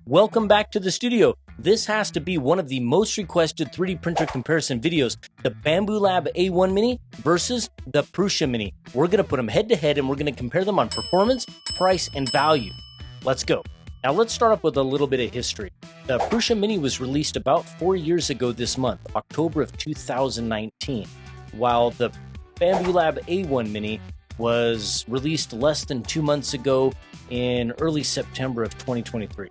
Welcome back to the studio. This has to be one of the most requested 3D printer comparison videos, the Bambu Lab A1 Mini versus the Prusa Mini. We're going to put them head to head and we're going to compare them on performance, price, and value. Let's go. Now let's start off with a little bit of history. The Prusa Mini was released about 4 years ago this month, October of 2019, while the Bambu Lab A1 Mini was released less than 2 months ago in early September of 2023.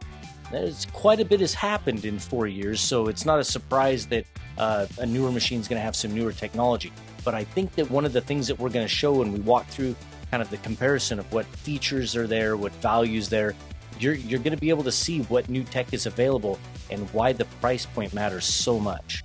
Quite a bit has happened in 4 years, so it's not a surprise that a newer machine is going to have some newer technology. But I think that one of the things that we're going to show when we walk through kind of the comparison of what features are there, what values there, you're going to be able to see what new tech is available and why the price point matters so much.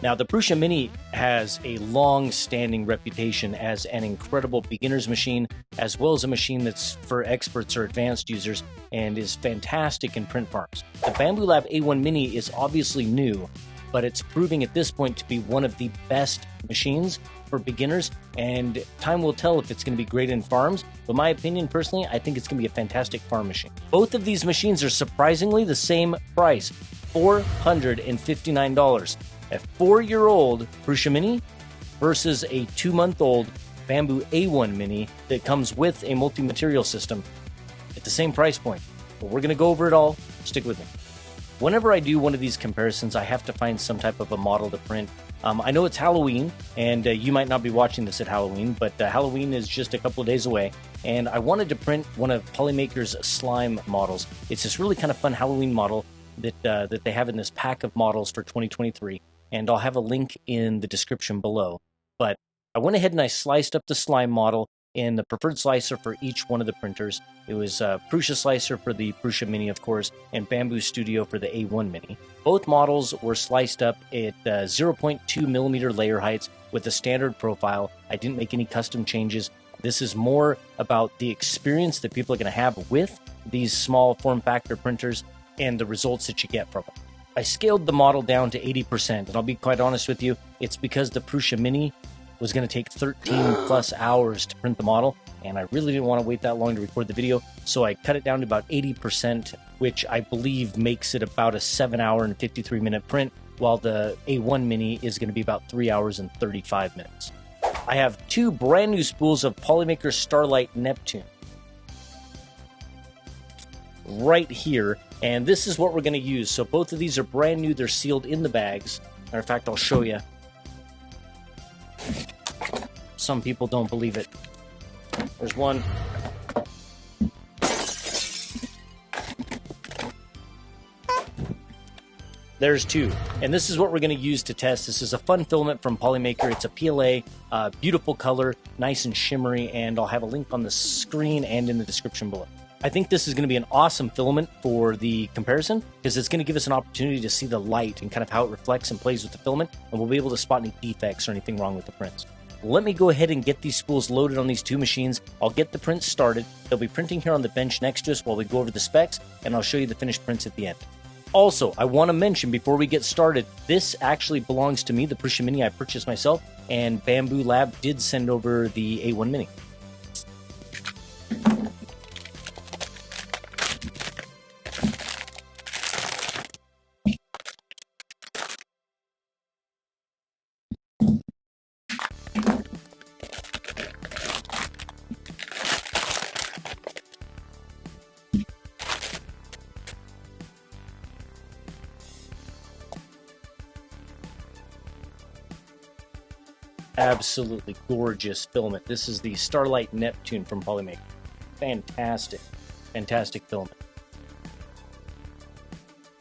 Now, the Prusa Mini has a long-standing reputation as an incredible beginner's machine, as well as a machine that's for experts or advanced users, and is fantastic in print farms. The Bambu Lab A1 Mini is obviously new, but it's proving at this point to be one of the best machines for beginners, and time will tell if it's going to be great in farms. But my opinion, personally, I think it's going to be a fantastic farm machine. Both of these machines are surprisingly the same price, $459. A 4-year-old Prusa Mini versus a 2-month-old Bambu A1 Mini that comes with a multi-material system at the same price point. But we're going to go over it all. Stick with me. Whenever I do one of these comparisons, I have to find some type of a model to print. I know it's Halloween, and you might not be watching this at Halloween, but Halloween is just a couple of days away, and I wanted to print one of Polymaker's slime models. It's this really kind of fun Halloween model that they have in this pack of models for 2023, and I'll have a link in the description below. But I went ahead and I sliced up the slime model in the preferred slicer for each one of the printers. It was Prusa slicer for the Prusa Mini, of course, and Bambu Studio for the A1 Mini. Both models were sliced up at 0.2 millimeter layer heights with a standard profile. I didn't make any custom changes. This is more about the experience that people are going to have with these small form factor printers and the results that you get from them. I scaled the model down to 80%, and I'll be quite honest with you, it's because the Prusa Mini was going to take 13 plus hours to print the model, and I really didn't want to wait that long to record the video, so I cut it down to about 80%, which I believe makes it about a 7-hour and 53-minute print, while the A1 Mini is going to be about 3 hours and 35 minutes. I have 2 brand new spools of Polymaker Starlight Neptune right here, and this is what we're going to use. So both of these are brand new. They're sealed in the bags. Matter of fact, I'll show you. Some people don't believe it. There's one. There's 2. And this is what we're going to use to test. This is a fun filament from Polymaker. It's a PLA, beautiful color, nice and shimmery, and I'll have a link on the screen and in the description below. I think this is going to be an awesome filament for the comparison because it's going to give us an opportunity to see the light and kind of how it reflects and plays with the filament, and we'll be able to spot any defects or anything wrong with the prints. Let me go ahead and get these spools loaded on these 2 machines. I'll get the prints started. They'll be printing here on the bench next to us while we go over the specs, and I'll show you the finished prints at the end. Also, I want to mention before we get started, this actually belongs to me, the Prusa Mini I purchased myself, and Bambu Lab did send over the A1 Mini. Absolutely gorgeous filament. This is the Starlight Neptune from Polymaker. Fantastic, fantastic filament.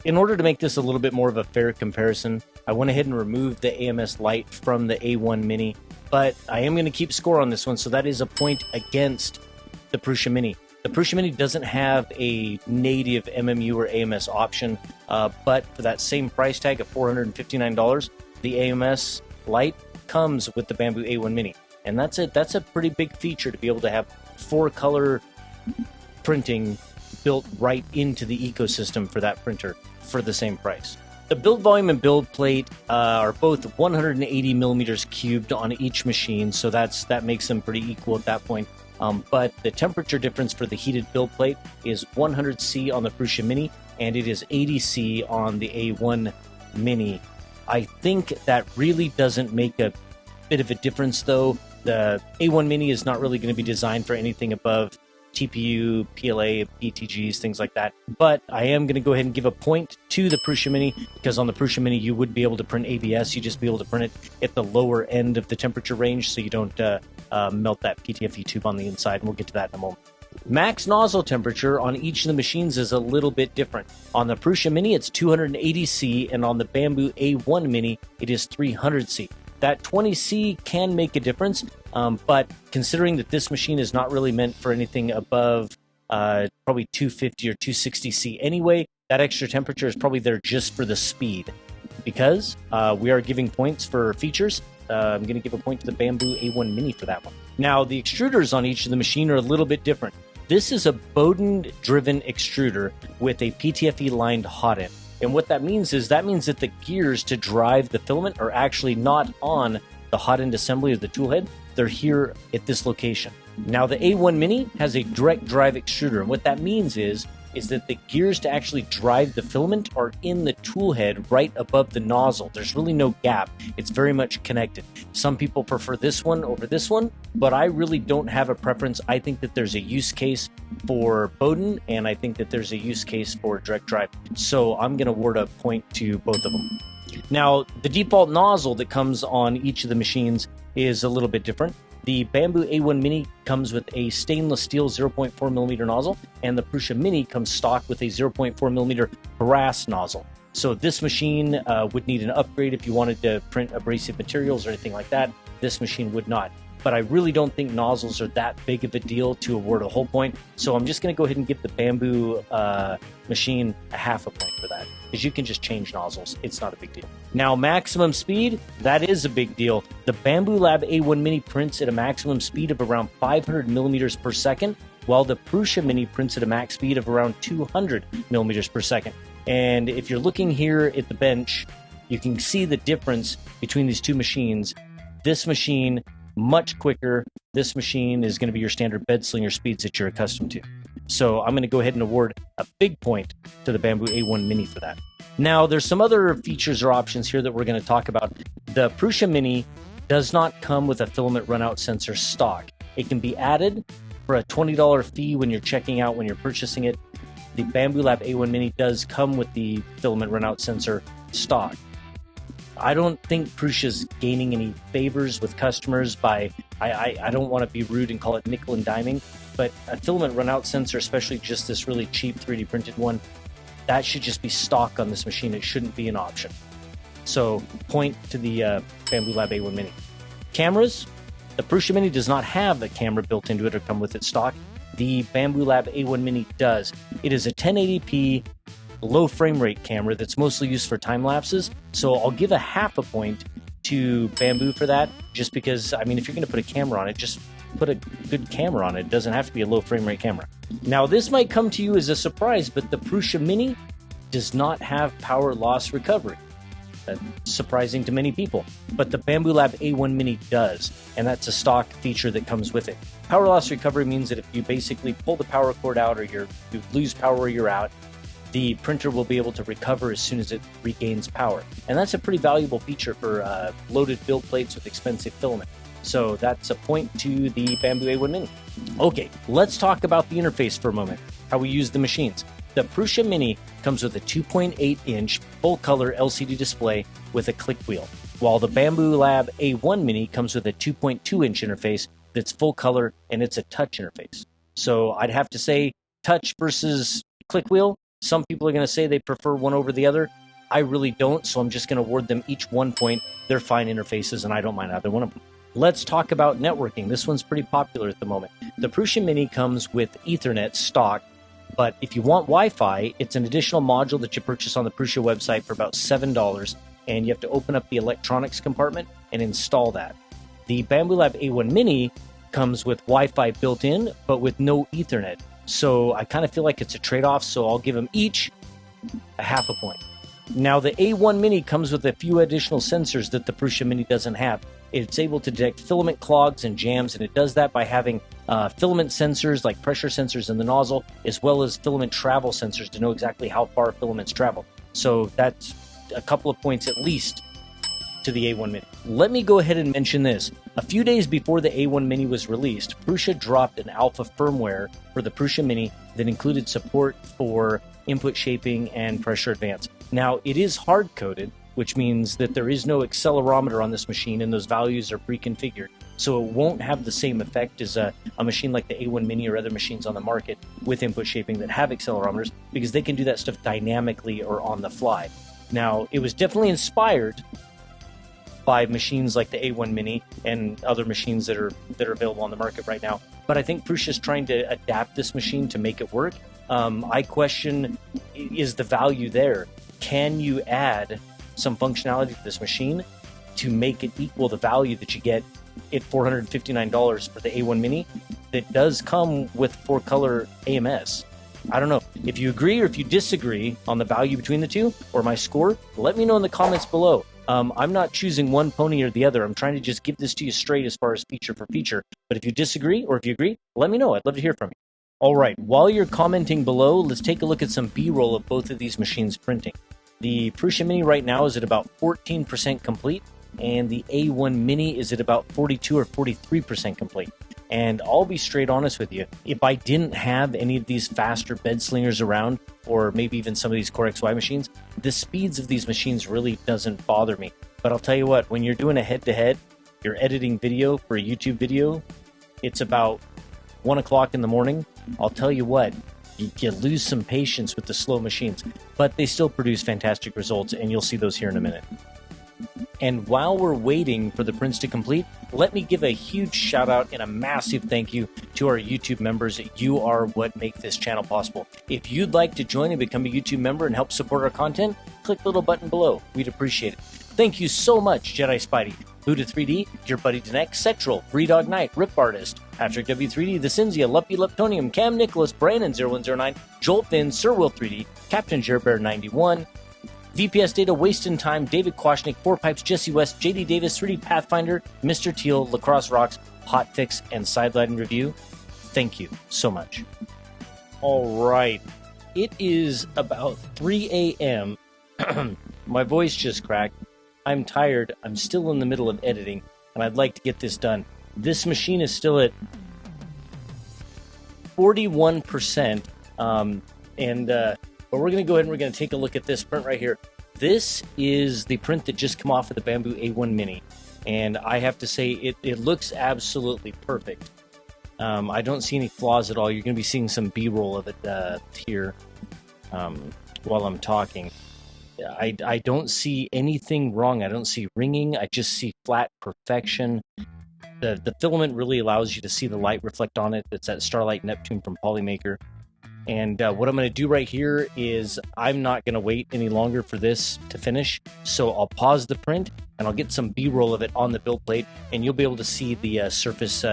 In order to make this a little bit more of a fair comparison, I went ahead and removed the AMS light from the A1 Mini, but I am going to keep score on this one, so that is a point against the Prusa Mini. The Prusa Mini doesn't have a native MMU or AMS option, but for that same price tag of $459, the AMS light comes with the Bambu A1 Mini, and that's a pretty big feature to be able to have 4-color printing built right into the ecosystem for that printer for the same price. The build volume and build plate are both 180 millimeters cubed on each machine, so that makes them pretty equal at that point. But the temperature difference for the heated build plate is 100C on the Prusa Mini and it is 80C on the A1 Mini. I think that really doesn't make a bit of a difference, though. The A1 Mini is not really going to be designed for anything above TPU, PLA, PTGs, things like that. But I am going to go ahead and give a point to the Prusa Mini, because on the Prusa Mini you would be able to print ABS. You just be able to print it at the lower end of the temperature range, so you don't melt that PTFE tube on the inside, and we'll get to that in a moment. Max nozzle temperature on each of the machines is a little bit different. On the Prusa Mini, it's 280C, and on the Bambu A1 Mini, it is 300C. That 20C can make a difference, but considering that this machine is not really meant for anything above probably 250 or 260C anyway, that extra temperature is probably there just for the speed. Because we are giving points for features, I'm going to give a point to the Bambu A1 Mini for that one. Now, the extruders on each of the machine are a little bit different. This is a Bowden-driven extruder with a PTFE-lined hot end. And what that means is that the gears to drive the filament are actually not on the hot end assembly of the tool head. They're here at this location. Now, the A1 Mini has a direct drive extruder. And what that means is that the gears to actually drive the filament are in the tool head right above the nozzle. There's really no gap. It's very much connected. Some people prefer this one over this one, but I really don't have a preference. I think that there's a use case for Bowden, and I think that there's a use case for direct drive. So I'm going to award a point to both of them. Now, the default nozzle that comes on each of the machines is a little bit different. The Bambu A1 Mini comes with a stainless steel 0.4mm nozzle, and the Prusa Mini comes stock with a 0.4mm brass nozzle. So this machine would need an upgrade if you wanted to print abrasive materials or anything like that. This machine would not. But I really don't think nozzles are that big of a deal to award a whole point, so I'm just going to go ahead and give the Bambu machine a half a point for that, because you can just change nozzles. It's not a big deal. Now, maximum speed, that is a big deal. The Bambu Lab A1 Mini prints at a maximum speed of around 500 millimeters per second, while the Prusa Mini prints at a max speed of around 200 millimeters per second. And if you're looking here at the bench, you can see the difference between these two machines. This machine, much quicker. This machine is going to be your standard bed slinger speeds that you're accustomed to. So I'm going to go ahead and award a big point to the Bambu A1 Mini for that. Now, there's some other features or options here that we're going to talk about. The Prusa Mini does not come with a filament runout sensor stock. It can be added for a $20 fee when you're checking out, when you're purchasing it. The Bambu Lab A1 Mini does come with the filament runout sensor stock. I don't think Prusa's gaining any favors with customers by, I don't want to be rude and call it nickel and diming, but a filament runout sensor, especially just this really cheap 3D printed one, that should just be stock on this machine. It shouldn't be an option. So, point to the Bambu Lab A1 Mini. Cameras, the Prusa Mini does not have a camera built into it or come with it stock. The Bambu Lab A1 Mini does. It is a 1080p low frame rate camera that's mostly used for time lapses, so I'll give a half a point to Bambu for that, just because, I mean, if you're going to put a camera on it, just put a good camera on it. It doesn't have to be a low frame rate camera. Now, this might come to you as a surprise, but the Prusa Mini does not have power loss recovery. That's surprising to many people, but the Bambu Lab A1 Mini does, and that's a stock feature that comes with it. Power loss recovery means that if you basically pull the power cord out or you lose power where you're out, the printer will be able to recover as soon as it regains power. And that's a pretty valuable feature for loaded build plates with expensive filament. So that's a point to the Bambu A1 Mini. Okay, let's talk about the interface for a moment, how we use the machines. The Prusa Mini comes with a 2.8-inch full-color LCD display with a click wheel, while the Bambu Lab A1 Mini comes with a 2.2-inch interface that's full-color, and it's a touch interface. So I'd have to say touch versus click wheel. Some people are going to say they prefer one over the other. I really don't, so I'm just going to award them each 1 point. They're fine interfaces, and I don't mind either one of them. Let's talk about networking. This one's pretty popular at the moment. The Prusa Mini comes with Ethernet stock, but if you want Wi-Fi, it's an additional module that you purchase on the Prusa website for about $7, and you have to open up the electronics compartment and install that. The Bambu Lab A1 Mini comes with Wi-Fi built in, but with no Ethernet. So I kind of feel like it's a trade-off, so I'll give them each a half a point. Now, the A1 Mini comes with a few additional sensors that the Prusa Mini doesn't have. It's able to detect filament clogs and jams, and it does that by having filament sensors like pressure sensors in the nozzle, as well as filament travel sensors to know exactly how far filaments travel. So that's a couple of points at least to the A1 Mini. Let me go ahead and mention this. A few days before the A1 Mini was released, Prusa dropped an alpha firmware for the Prusa Mini that included support for input shaping and pressure advance. Now, it is hard-coded, which means that there is no accelerometer on this machine and those values are pre-configured. So it won't have the same effect as a machine like the A1 Mini or other machines on the market with input shaping that have accelerometers, because they can do that stuff dynamically or on the fly. Now, it was definitely inspired by machines like the A1 Mini and other machines that are available on the market right now. But I think Prusa is trying to adapt this machine to make it work. I question, is the value there? Can you add some functionality to this machine to make it equal the value that you get at $459 for the A1 Mini that does come with 4-color AMS? I don't know. If you agree or if you disagree on the value between the two or my score, let me know in the comments below. I'm not choosing one pony or the other. I'm trying to just give this to you straight as far as feature for feature. But if you disagree or if you agree, let me know. I'd love to hear from you. All right, while you're commenting below, let's take a look at some B-roll of both of these machines printing. The Prusa Mini right now is at about 14% complete, and the A1 Mini is at about 42 or 43% complete. And I'll be straight honest with you, if I didn't have any of these faster bed slingers around, or maybe even some of these Core XY machines, the speeds of these machines really doesn't bother me. But I'll tell you what, when you're doing a head-to-head, you're editing video for a YouTube video, it's about 1 o'clock in the morning. I'll tell you what, you lose some patience with the slow machines, but they still produce fantastic results, and you'll see those here in a minute. And while we're waiting for the prints to complete, let me give a huge shout out and a massive thank you to our YouTube members. You are what make this channel possible. If you'd like to join and become a YouTube member and help support our content, click the little button below. We'd appreciate it. Thank you so much, Jedi Spidey, Buddha 3D, Your Buddy Danek, Sectral, Breedog Knight, Rip Artist, Patrick W3D, The Cinzia, Luppy Leptonium, Cam Nicholas, Brandon0109, Joel Finn, Sir Will 3D, Captain Jerbear 91, VPS Data, Wastin' Time, David Kwashnik, Four Pipes, Jesse West, JD Davis, 3D Pathfinder, Mr. Teal, Lacrosse Rocks, Hotfix, and Sideline Review. Thank you so much. All right. It is about 3 a.m. My voice just cracked. I'm tired. I'm still in the middle of editing, and I'd like to get this done. This machine is still at 41%, but we're going to go ahead and we're going to take a look at this print right here. This is the print that just came off of the Bambu A1 Mini, and I have to say it looks absolutely perfect. I don't see any flaws at all. You're going to be seeing some B-roll of it here while I'm talking. I don't see anything wrong. I don't see ringing. I just see flat perfection. The filament really allows you to see the light reflect on it. It's that Starlight Neptune from Polymaker. And what I'm going to do right here is I'm not going to wait any longer for this to finish. So I'll pause the print and I'll get some B-roll of it on the build plate, and you'll be able to see the surface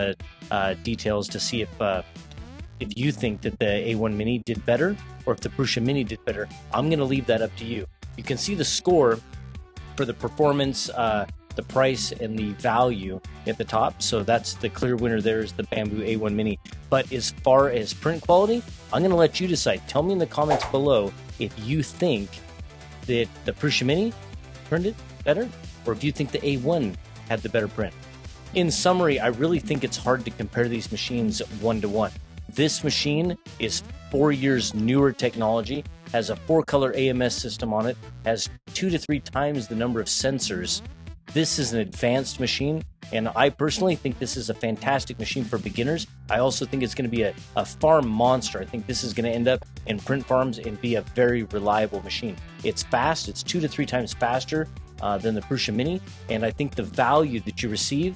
details to see if you think that the A1 Mini did better or if the Prusa Mini did better. I'm going to leave that up to you. You can see the score for the performance, the price, and the value at the top. So that's the clear winner there is the Bambu A1 Mini. But as far as print quality, I'm going to let you decide. Tell me in the comments below if you think that the Prusa Mini printed better or if you think the A1 had the better print. In summary, I really think it's hard to compare these machines one-to-one. This machine is 4 years newer technology, has a 4-color AMS system on it, has 2 to 3 times the number of sensors. This is an advanced machine, and I personally think this is a fantastic machine for beginners. I also think it's going to be a farm monster. I think this is going to end up in print farms and be a very reliable machine. It's fast. It's 2 to 3 times faster than the Prusa Mini, and I think the value that you receive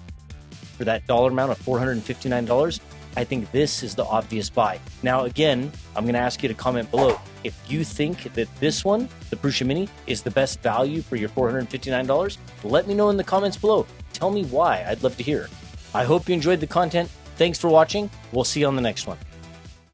for that dollar amount of $459, I think this is the obvious buy. Now, again, I'm going to ask you to comment below if you think that this one, the Prusa Mini, is the best value for your $459. Let me know in the comments below. Tell me why. I'd love to hear. I hope you enjoyed the content. Thanks for watching. We'll see you on the next one.